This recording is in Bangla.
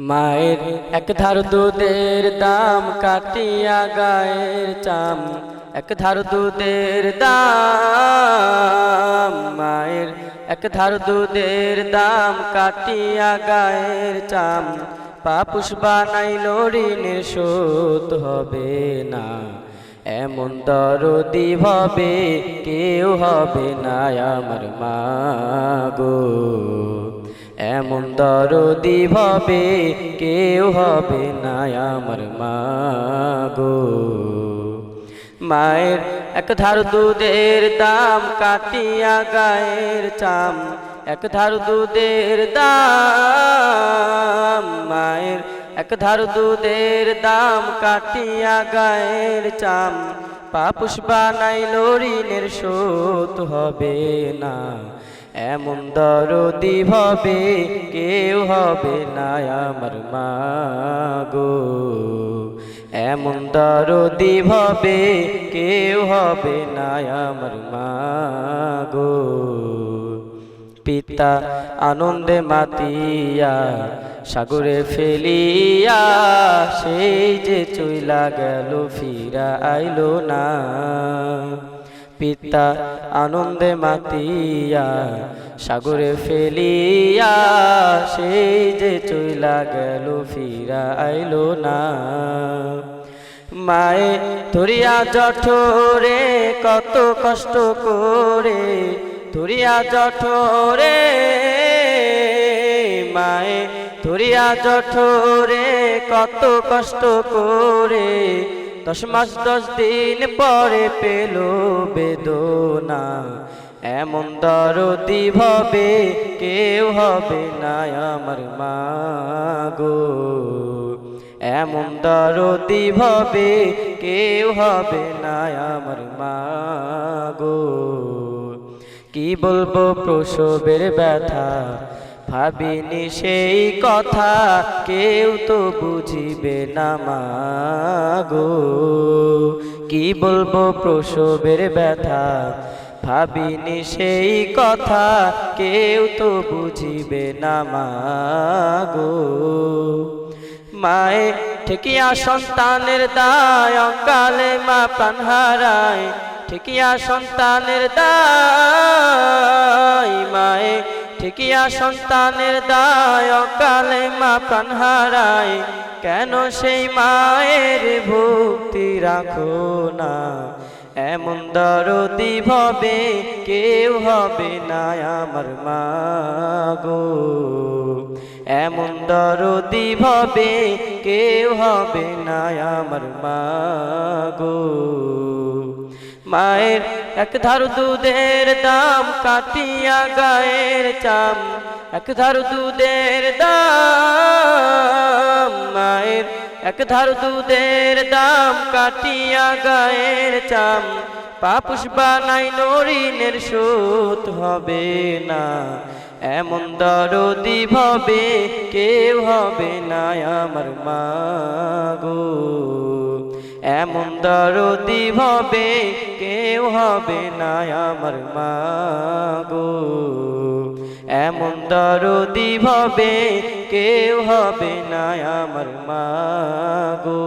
মায়ের এক ধার দুধের দাম কাটিয়া গায়ের চাম, এক ধার দুধের দাম। মায়ের এক ধার দুধের দাম কাটিয়া গায়ের চাম, পাপুষ বানাইল ঋণের শোধ হবে না। এমন দরদি ভাবে কেউ হবে না আমার মা গো, এমন দরদি ভাবে কেউ হবে না আমার মা গো। মায়ের এক ধার দুধের দাম কাটিয়া গায়ের চাম, এক ধার দুধের দাম। মায়ের এক ধার দুধের দাম কাটিয়া গায়ের চাম, পাপুষ বানাইল ঋণের শোধ হবে না। এমন দরদি ভাবে কেউ হবে না আমার মা গো, এমন দরদি ভাবে কেউ হবে না আমার মা গো। পিতা আনন্দে মাতিয়া সাগরে ফেলিয়া, সেই যে চইলা গেল ফিরা আইলো না। পিতা আনন্দে মাতিয়া সাগরে ফেলিয়া, সেই যে চইলা গেল ফিরা আইলো না। মায়ে ধরিয়া জঠরে কত কষ্ট করে, ধরিয়া জঠরে মায়ে ধরিয়া জঠরে কত কষ্ট করে, 10 মাস 10 দিন পরে পেল বেদনা। এমন দরদি ভাবে কেউ হবে না আমার মা গো, এমন দরদি ভাবে কেউ হবে না আমার মা গো। কি বলবো প্রসবের ব্যথা, ভাবিনি সেই কথা, কেউ তো বুঝিবে না মা গো। কি বলবো প্রসবের ব্যথা, ভাবিনি সেই কথা, কেউ তো বুঝিবে না মা গো। মায়ে ঠেকিয়া সন্তানের দায়, অকালে মা প্রাণ হারায়, ঠেকিয়া সন্তানের দায়। মায়ে ঠেকিয়া সন্তানের দায়, অকালে মা প্রাণ হারায়, কেন সেই মায়ের ভক্তি রাখো না। এমন দরদি ভাবে কেউ হবে না আমার মা গো, এমন দরদি ভাবে কেউ হবে না আমার মা গো। মায়ের এক ধার দুধের দাম কাটিয়া গায়ের চাম, এক ধার দুধের দাম। মায়ের এক ধার দুধের দাম কাটিয়া গায়ের চাম, পাপুষ বানাইল ঋণের শোধ হবে না। এমন দরদি ভাবে কেউ হবে না আমার মা গো, এমন দরদি ভাবে কেউ হবে না আমার মা গো, এমন দরদি ভাবে কেউ হবে না আমার মা গো।